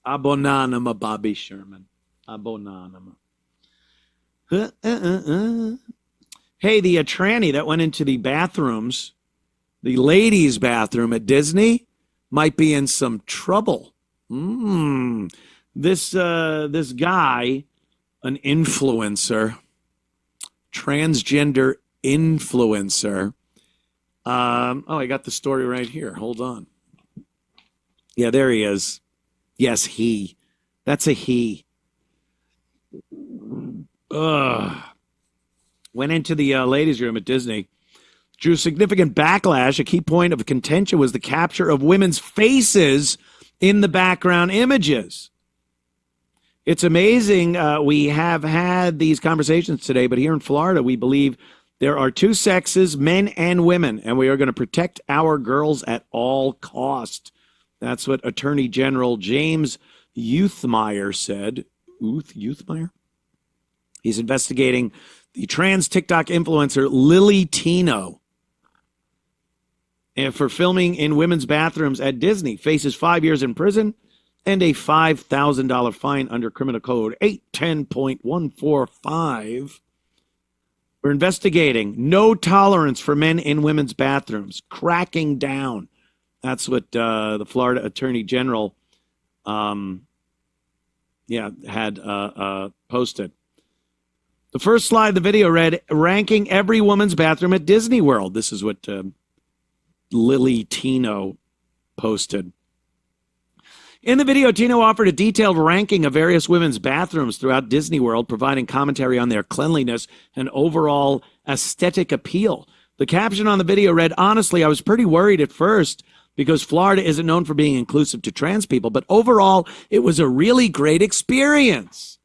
Abonanima, Bobby Sherman. Abonanima. Hey, the tranny that went into the bathrooms, the ladies' bathroom at Disney, might be in some trouble. This guy, an influencer, transgender influencer. I got the story right here. Hold on. Yeah, there he is. Yes, he. That's a he. Went into the ladies' room at Disney. Drew significant backlash. A key point of contention was the capture of women's faces in the background images. It's amazing. We have had these conversations today, but here in Florida, we believe there are two sexes, men and women, and we are going to protect our girls at all cost. That's what Attorney General James Youthmeyer said. Youthmeyer? He's investigating the trans TikTok influencer Lily Tino and for filming in women's bathrooms at Disney. Faces 5 years in prison and a $5,000 fine under Criminal Code 810.145. We're investigating no tolerance for men in women's bathrooms, cracking down. That's what the Florida Attorney General had posted. The first slide of the video read, ranking every woman's bathroom at Disney World. This is what Lily Tino posted. In the video, Tino offered a detailed ranking of various women's bathrooms throughout Disney World, providing commentary on their cleanliness and overall aesthetic appeal. The caption on the video read, honestly, I was pretty worried at first because Florida isn't known for being inclusive to trans people, but overall, it was a really great experience.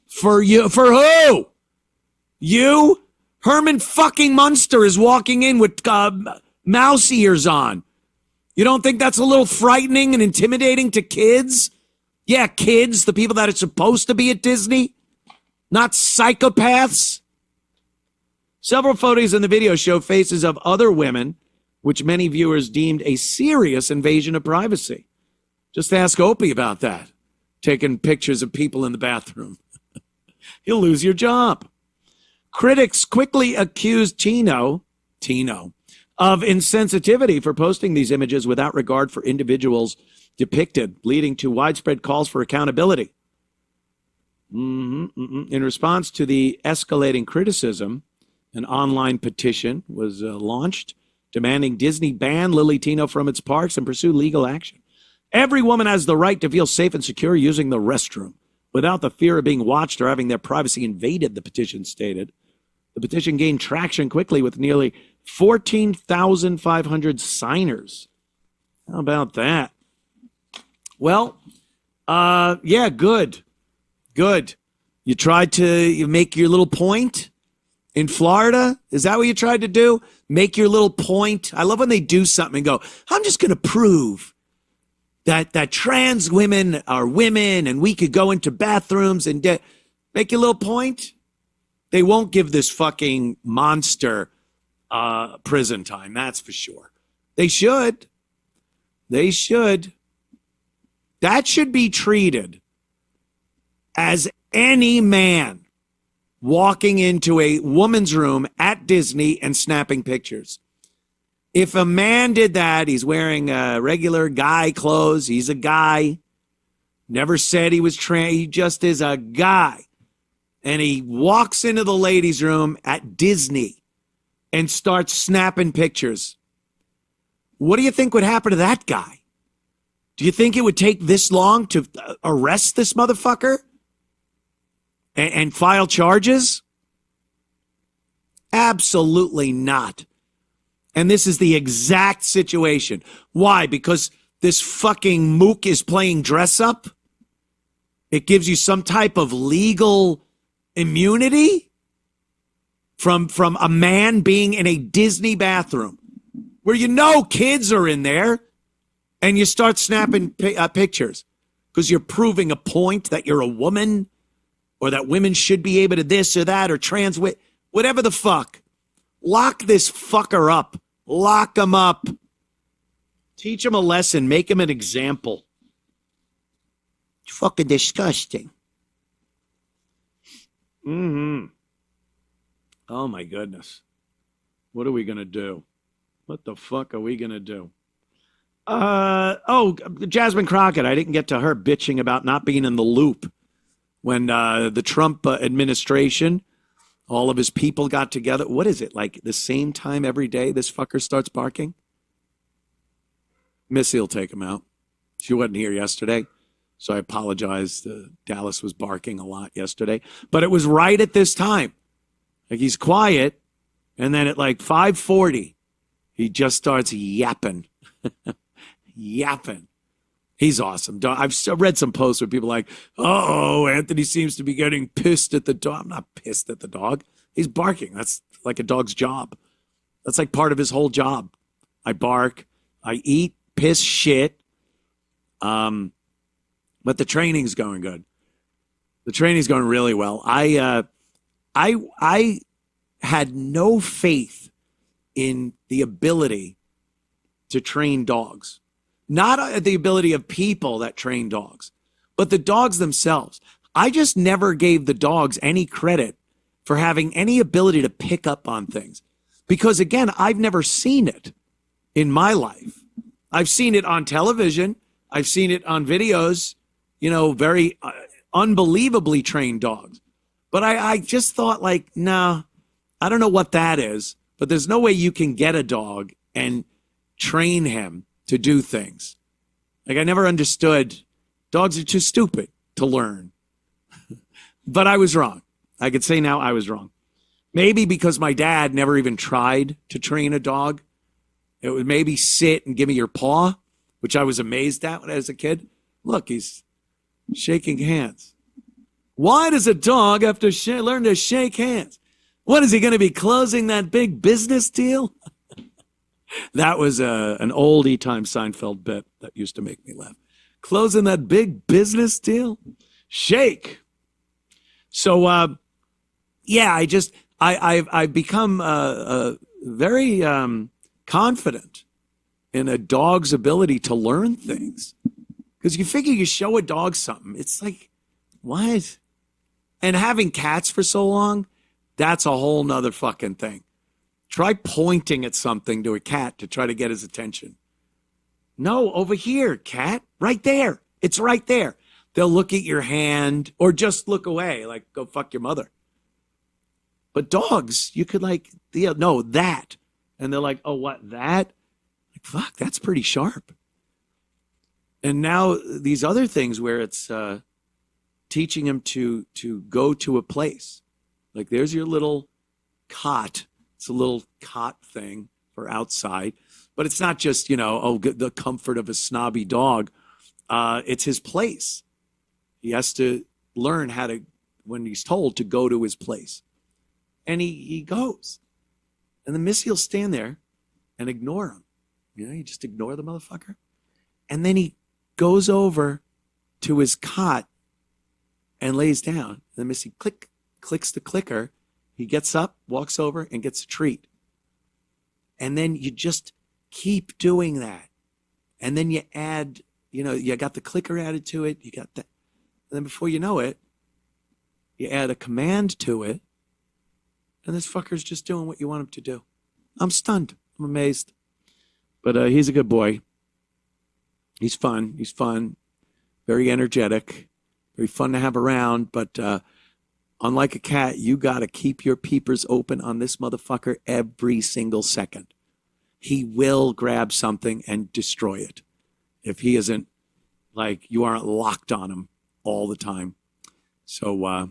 For you, for who? You? Herman fucking Munster is walking in with mouse ears on. You don't think that's a little frightening and intimidating to kids? Yeah, kids, the people that are supposed to be at Disney, not psychopaths. Several photos in the video show faces of other women, which many viewers deemed a serious invasion of privacy. Just ask Opie about that, taking pictures of people in the bathroom. You'll lose your job. Critics quickly accused Tino of insensitivity for posting these images without regard for individuals depicted, leading to widespread calls for accountability. In response to the escalating criticism, an online petition was launched demanding Disney ban Lily Tino from its parks and pursue legal action. Every woman has the right to feel safe and secure using the restroom without the fear of being watched or having their privacy invaded, the petition stated. The petition gained traction quickly with nearly 14,500 signers. How about that? Well, good. You tried to make your little point in Florida? Is that what you tried to do? Make your little point? I love when they do something and go, I'm just going to prove that trans women are women and we could go into bathrooms and make your little point. They won't give this fucking monster prison time, that's for sure. They should. That should be treated as any man walking into a woman's room at Disney and snapping pictures. If a man did that, he's wearing regular guy clothes. He's a guy. Never said he was trans. He just is a guy. And he walks into the ladies' room at Disney and starts snapping pictures. What do you think would happen to that guy? Do you think it would take this long to arrest this motherfucker and file charges? Absolutely not. And this is the exact situation. Why? Because this fucking mook is playing dress up? It gives you some type of legal immunity from a man being in a Disney bathroom where you know kids are in there and you start snapping pictures because you're proving a point that you're a woman or that women should be able to this or that or trans, whatever the fuck. Lock this fucker up. Lock him up. Teach him a lesson. Make him an example. fucking disgusting. Mm-hmm. Oh, my goodness. What are we going to do? What the fuck are we going to do? Jasmine Crockett. I didn't get to her bitching about not being in the loop when the Trump administration, all of his people got together. What is it, like the same time every day this fucker starts barking? Missy will take him out. She wasn't here yesterday, so I apologize. Dallas was barking a lot yesterday. But it was right at this time. Like, he's quiet, and then at like 5:40, he just starts yapping. Yapping. He's awesome. I've read some posts where people are like, oh, Anthony seems to be getting pissed at the dog. I'm not pissed at the dog. He's barking. That's like a dog's job. That's like part of his whole job. I bark. I eat, piss, shit. But the training's going good. The training's going really well. I had no faith in the ability to train dogs. Not the ability of people that train dogs, but the dogs themselves. I just never gave the dogs any credit for having any ability to pick up on things. Because again, I've never seen it in my life. I've seen it on television. I've seen it on videos, very unbelievably trained dogs. But I just thought like, nah, I don't know what that is, but there's no way you can get a dog and train him to do things. Like, I never understood. Dogs are too stupid to learn. But I was wrong. I could say now I was wrong. Maybe because my dad never even tried to train a dog. It would maybe sit and give me your paw, which I was amazed at when I was a kid. Look, he's shaking hands. Why does a dog have to learn to shake hands? What, is he going to be closing that big business deal? That was an oldie time Seinfeld bit that used to make me laugh. Closing that big business deal? Shake. So, I've become very confident in a dog's ability to learn things. Because you figure you show a dog something, it's like, what? And having cats for so long, that's a whole nother fucking thing. Try pointing at something to a cat to try to get his attention. No, over here, cat. Right there. It's right there. They'll look at your hand or just look away, like, go fuck your mother. But dogs, you could no, that. And they're like, oh, what, that? Like, fuck, that's pretty sharp. And now these other things where it's teaching him to go to a place. Like, there's your little cot. It's a little cot thing for outside, but it's not just, the comfort of a snobby dog. It's his place. He has to learn how to, when he's told to go to his place. And he goes. And then Missy will stand there and ignore him. You just ignore the motherfucker. And then he goes over to his cot and lays down. And then Missy clicks the clicker. He gets up, walks over, and gets a treat. And then you just keep doing that. And then you add, you got the clicker added to it. You got that. And then before you know it, you add a command to it. And this fucker's just doing what you want him to do. I'm stunned. I'm amazed. But he's a good boy. He's fun. He's fun. Very energetic. Very fun to have around. But unlike a cat, you got to keep your peepers open on this motherfucker every single second. He will grab something and destroy it if he isn't, like, you aren't locked on him all the time. So,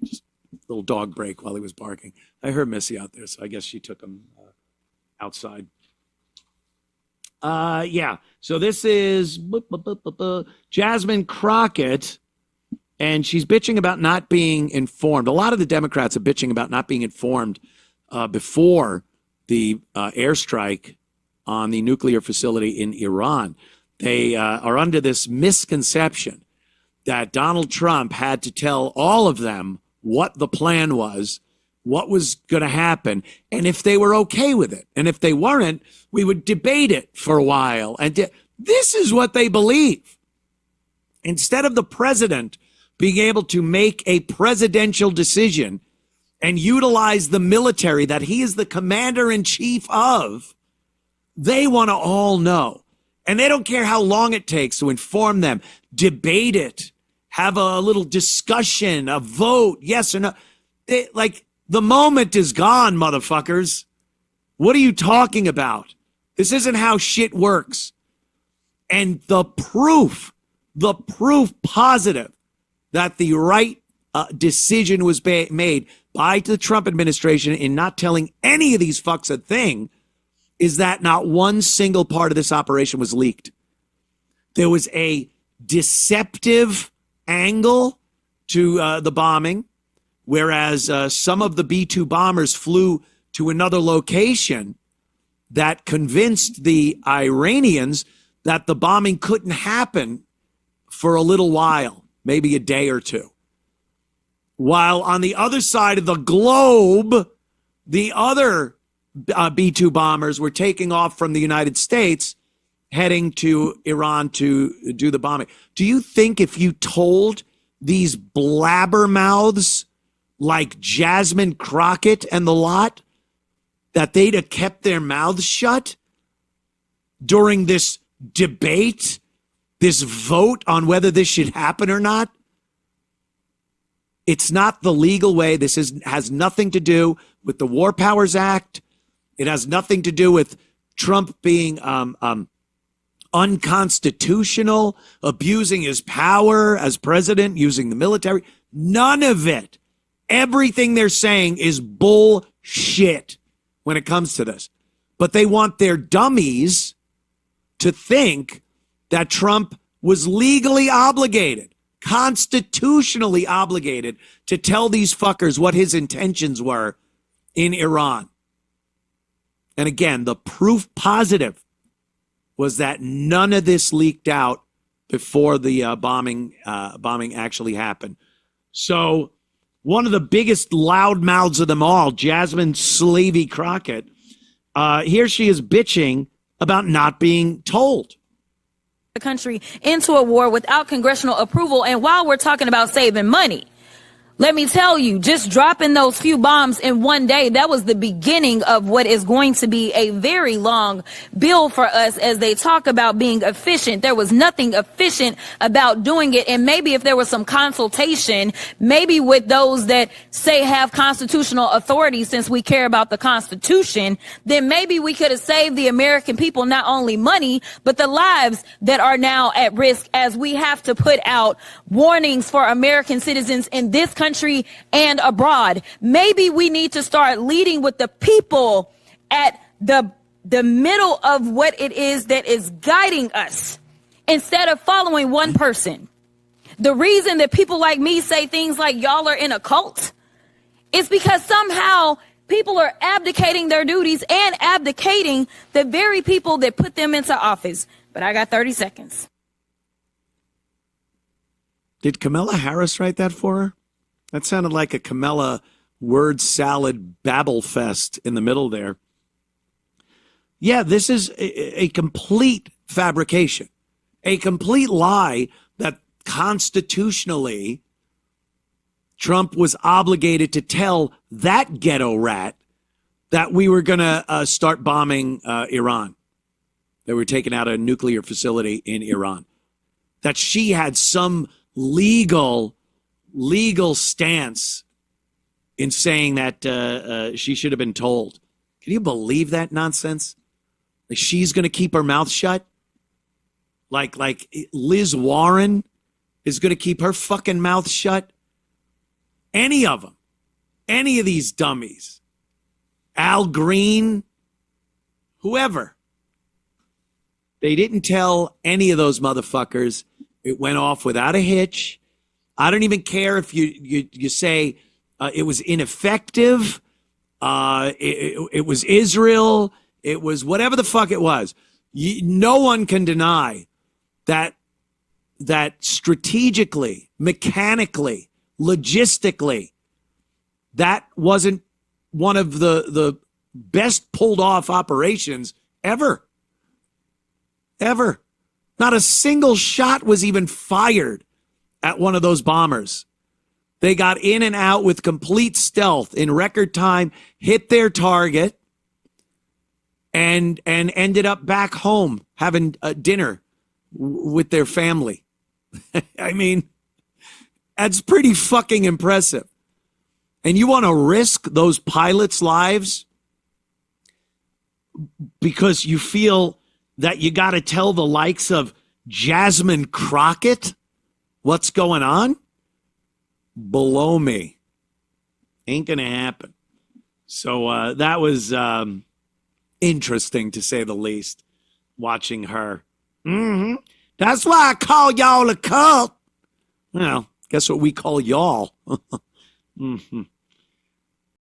just a little dog break while he was barking. I heard Missy out there, so I guess she took him outside. So this is Jasmine Crockett. And she's bitching about not being informed. A lot of the Democrats are bitching about not being informed before the airstrike on the nuclear facility in Iran. They are under this misconception that Donald Trump had to tell all of them what the plan was, what was going to happen, and if they were okay with it. And if they weren't, we would debate it for a while. And this is what they believe. Instead of the president being able to make a presidential decision and utilize the military that he is the commander in chief of, they want to all know. And they don't care how long it takes to inform them, debate it, have a little discussion, a vote, yes or no. The moment is gone, motherfuckers. What are you talking about? This isn't how shit works. And the proof positive that the right decision was made by the Trump administration in not telling any of these fucks a thing is that not one single part of this operation was leaked. There was a deceptive angle to the bombing, whereas some of the B-2 bombers flew to another location that convinced the Iranians that the bombing couldn't happen for a little while, maybe a day or two. While on the other side of the globe, the other B-2 bombers were taking off from the United States, heading to Iran to do the bombing. Do you think if you told these blabbermouths like Jasmine Crockett and the lot that they'd have kept their mouths shut during this debate, this vote on whether this should happen or not? It's not the legal way. This has nothing to do with the War Powers Act. It has nothing to do with Trump being unconstitutional, abusing his power as president, using the military. None of it. Everything they're saying is bullshit when it comes to this. But they want their dummies to think that Trump was legally obligated, constitutionally obligated to tell these fuckers what his intentions were in Iran. And again, the proof positive was that none of this leaked out before the bombing actually happened. So one of the biggest loudmouths of them all, Jasmine Slavey Crockett, here she is bitching about not being told. The country into a war without congressional approval. And while we're talking about saving money, let me tell you, just dropping those few bombs in one day, that was the beginning of what is going to be a very long bill for us as they talk about being efficient. There was nothing efficient about doing it. And maybe if there was some consultation, maybe with those that say have constitutional authority, since we care about the Constitution, then maybe we could have saved the American people not only money, but the lives that are now at risk as we have to put out warnings for American citizens in this country and abroad. Maybe we need to start leading with the people at the middle of what it is that is guiding us instead of following one person. The reason that people like me say things like y'all are in a cult is because somehow people are abdicating their duties and abdicating the very people that put them into office. But I got 30 seconds. Did Kamala Harris write that for her? That sounded like a Kamala word salad babble fest in the middle there. Yeah, this is a complete fabrication, a complete lie that constitutionally Trump was obligated to tell that ghetto rat that we were going to start bombing Iran, that we're taking out a nuclear facility in Iran, that she had some legal stance in saying that she should have been told. Can you believe that nonsense? Like she's going to keep her mouth shut? Like Liz Warren is going to keep her fucking mouth shut? Any of them. Any of these dummies. Al Green. Whoever. They didn't tell any of those motherfuckers. It went off without a hitch. I don't even care if you say it was ineffective. It was Israel. It was whatever the fuck it was. No one can deny that strategically, mechanically, logistically, that wasn't one of the best pulled off operations ever. Not Not a single shot was even fired at one of those bombers. They got in and out with complete stealth in record time, hit their target, and ended up back home having dinner with their family. I mean, that's pretty fucking impressive. And you want to risk those pilots' lives because you feel that you got to tell the likes of Jasmine Crockett what's going on? Below me. Ain't going to happen. So that was interesting, to say the least, watching her. That's why I call y'all a cult. Well, guess what we call y'all?